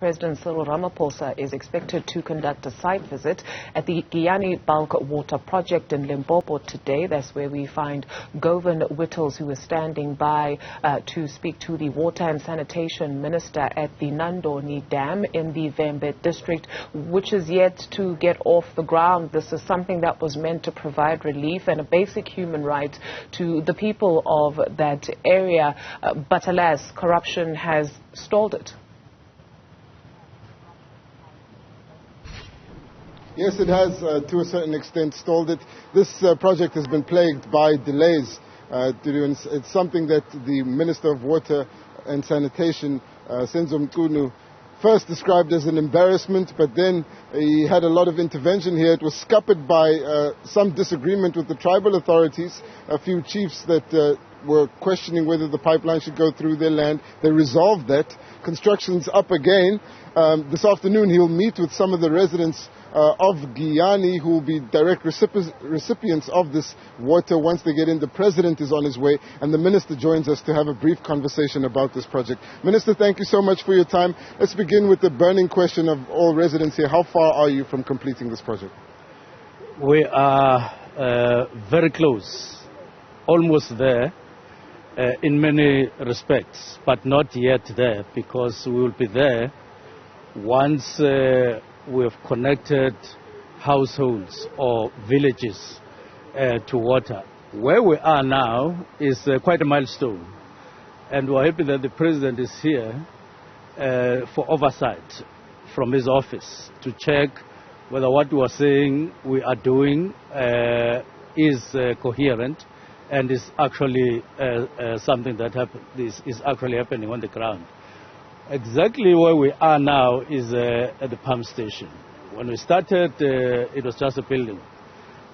President Cyril Ramaphosa is expected to conduct a site visit at the Giyani Bulk Water Project in Limpopo today. That's where we find Govan Whittles, who is standing by to speak to the Water and Sanitation Minister at the Nandoni Dam in the Vembe district, which is yet to get off the ground. This is something that was meant to provide relief and a basic human right to the people of that area. But alas, corruption has stalled it. Yes, it has, to a certain extent, stalled it. This project has been plagued by delays. It's something that the Minister of Water and Sanitation, Senzo Mchunu, first described as an embarrassment, but then he had a lot of intervention here. It was scuppered by some disagreement with the tribal authorities, a few chiefs that were questioning whether the pipeline should go through their land. They resolved that. Construction's up again. This afternoon he'll meet with some of the residents of Giyani who will be direct recipients of this water once they get in. The President is on his way and the Minister joins us to have a brief conversation about this project. Minister, thank you so much for your time. Let's begin with the burning question of all residents here. How far are you from completing this project? We are very close, almost there in many respects, but not yet there, because we will be there once we have connected households or villages to water. Where we are now is quite a milestone, and we're happy that the President is here for oversight from his office to check whether what we are saying we are doing is coherent and is actually something that is actually happening on the ground. Exactly where we are now is at the pump station. When we started, it was just a building,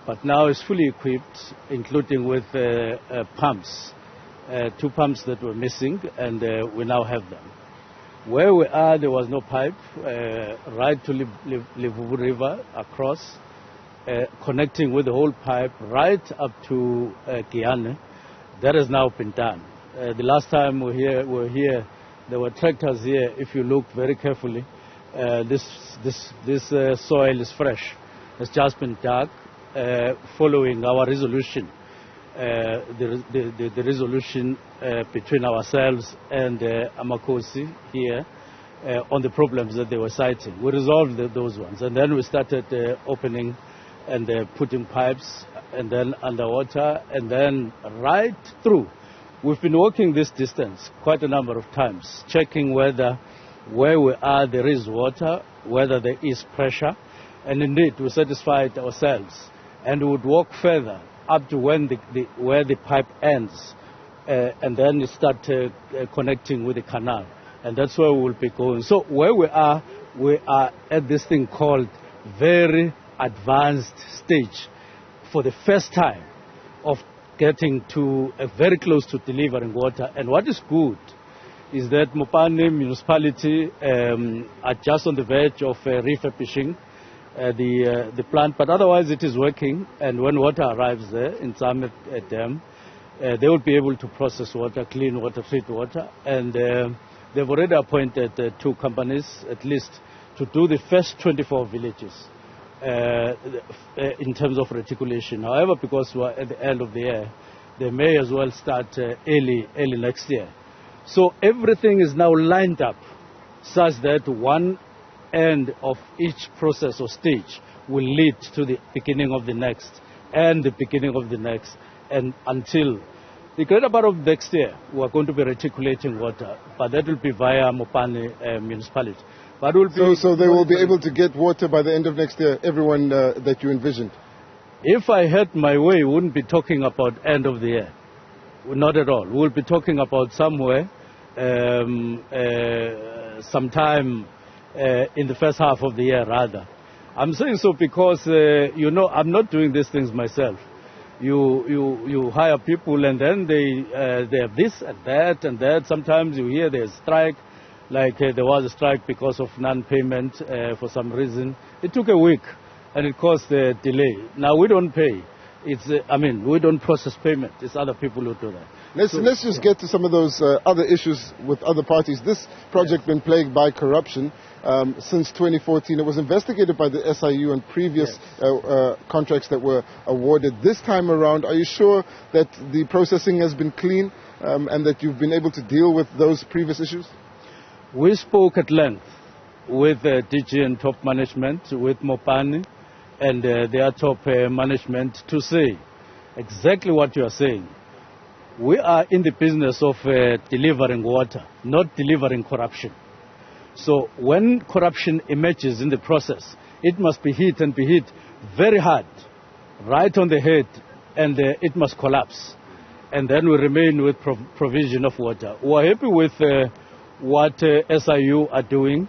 but now it's fully equipped, including with pumps, 2 pumps that were missing, and we now have them. Where we are, there was no pipe, right to Limpopo River across, connecting with the whole pipe right up to Giyani. That has now been done. The last time we were here, there were tractors here. If you look very carefully, this soil is fresh. It's just been dug, following our resolution, the resolution between ourselves and Amakosi here on the problems that they were citing. We resolved those ones, and then we started opening and putting pipes, and then underwater, and then right through. We've been walking this distance quite a number of times, checking whether where we are there is water, whether there is pressure, and indeed we satisfied ourselves, and we would walk further up to where the pipe ends, and then start connecting with the canal, and that's where we will be going. So where we are at this thing called very advanced stage for the first time of getting to very close to delivering water. And what is good is that Mopane municipality are just on the verge of refurbishing the plant, but otherwise it is working, and when water arrives there in Samet Dam, they will be able to process water, clean water, treat water, and they've already appointed 2 companies at least to do the first 24 villages in terms of reticulation. However, because we are at the end of the year, they may as well start early next year. So everything is now lined up such that one end of each process or stage will lead to the beginning of the next and the beginning of the next, and until the greater part of next year we are going to be reticulating water, but that will be via Mopane municipality. But so they will be able to get water by the end of next year, everyone that you envisioned? If I had my way, we wouldn't be talking about end of the year. Not at all. We will be talking about somewhere, sometime in the first half of the year, rather. I'm saying so because, I'm not doing these things myself. You hire people, and then they have this and that and that. Sometimes you hear there's strike. Like there was a strike because of non-payment for some reason. It took a week and it caused a delay. Now we don't pay. It's, we don't process payment. It's other people who do that. Let's just get to some of those other issues with other parties. This project been plagued by corruption since 2014. It was investigated by the SIU and previous contracts that were awarded. This time around, are you sure that the processing has been clean and that you've been able to deal with those previous issues? We spoke at length with DG and top management, with Mopani and their top management to say exactly what you are saying. We are in the business of delivering water, not delivering corruption. So when corruption emerges in the process, it must be hit and be hit very hard, right on the head, and it must collapse. And then we remain with provision of water. We are happy with what SIU are doing.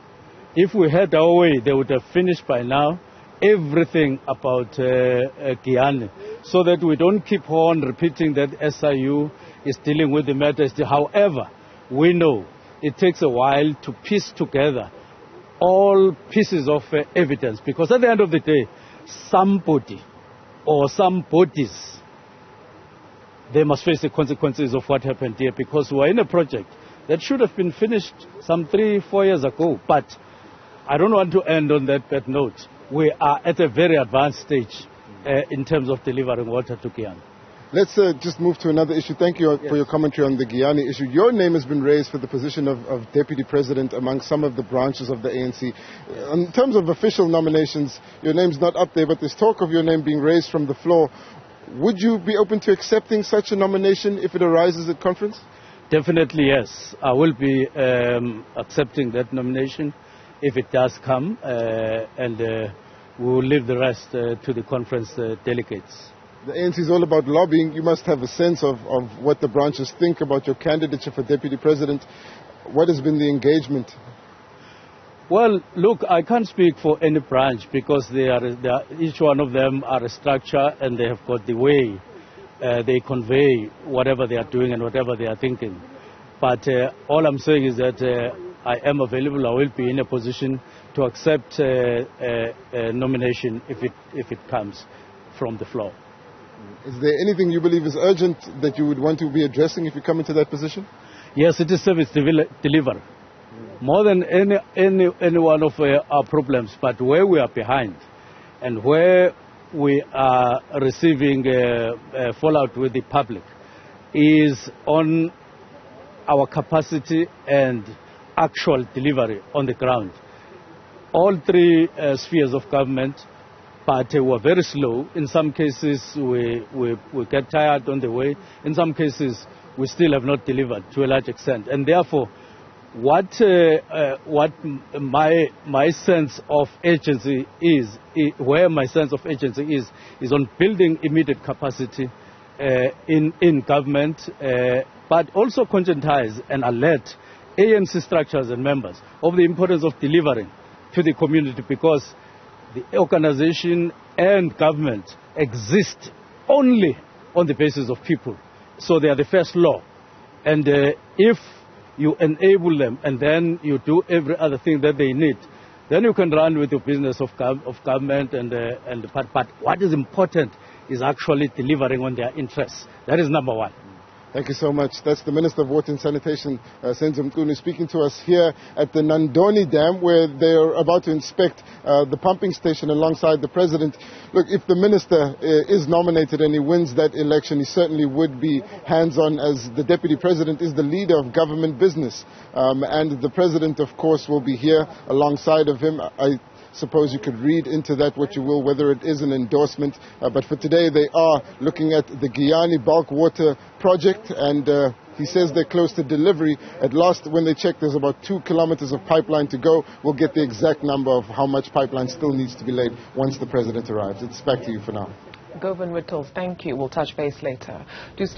If we had our way, they would have finished by now everything about Giyani, so that we don't keep on repeating that SIU is dealing with the matter. However, we know it takes a while to piece together all pieces of evidence, because at the end of the day, somebody or some bodies, they must face the consequences of what happened here, because we are in a project that should have been finished some 3-4 years ago. But I don't want to end on that bad note. We are at a very advanced stage in terms of delivering water to Giyani. Let's just move to another issue. Thank you for your commentary on the Giyani issue. Your name has been raised for the position of Deputy President among some of the branches of the ANC. In terms of official nominations, your name's not up there, but there's talk of your name being raised from the floor. Would you be open to accepting such a nomination if it arises at conference? Definitely, yes. I will be accepting that nomination if it does come, and we will leave the rest to the conference delegates. The ANC is all about lobbying. You must have a sense of what the branches think about your candidature for Deputy President. What has been the engagement? Well, look, I can't speak for any branch, because each one of them are a structure, and they have got the way they convey whatever they are doing and whatever they are thinking. But all I'm saying is that I am available. I will be in a position to accept a nomination if it comes from the floor. Is there anything you believe is urgent that you would want to be addressing if you come into that position? Yes, it is service delivery. More than any one of our problems, but where we are behind and where we are receiving fallout with the public is on our capacity and actual delivery on the ground. All three spheres of government, but were very slow. In some cases, we get tired on the way. In some cases, we still have not delivered to a large extent. And therefore, what my sense of urgency is, where my sense of urgency is on building immediate capacity in government, but also conscientize and alert ANC structures and members of the importance of delivering to the community, because the organization and government exist only on the basis of people. So they are the first law. And if you enable them and then you do every other thing that they need, then you can run with your business of government. But what is important is actually delivering on their interests. That is number one. Thank you so much. That's the Minister of Water and Sanitation, Senzo Mchunu, speaking to us here at the Nandoni Dam, where they are about to inspect the pumping station alongside the President. Look, if the Minister is nominated and he wins that election, he certainly would be hands-on, as the Deputy President is the leader of government business. And the President, of course, will be here alongside of him. I suppose you could read into that what you will, whether it is an endorsement. But for today, they are looking at the Giyani Bulk Water Project, and he says they're close to delivery. At last, when they checked, there's about 2 kilometers of pipeline to go. We'll get the exact number of how much pipeline still needs to be laid once the President arrives. It's back to you for now. Govan, Whittles, thank you. We'll touch base later. Do stay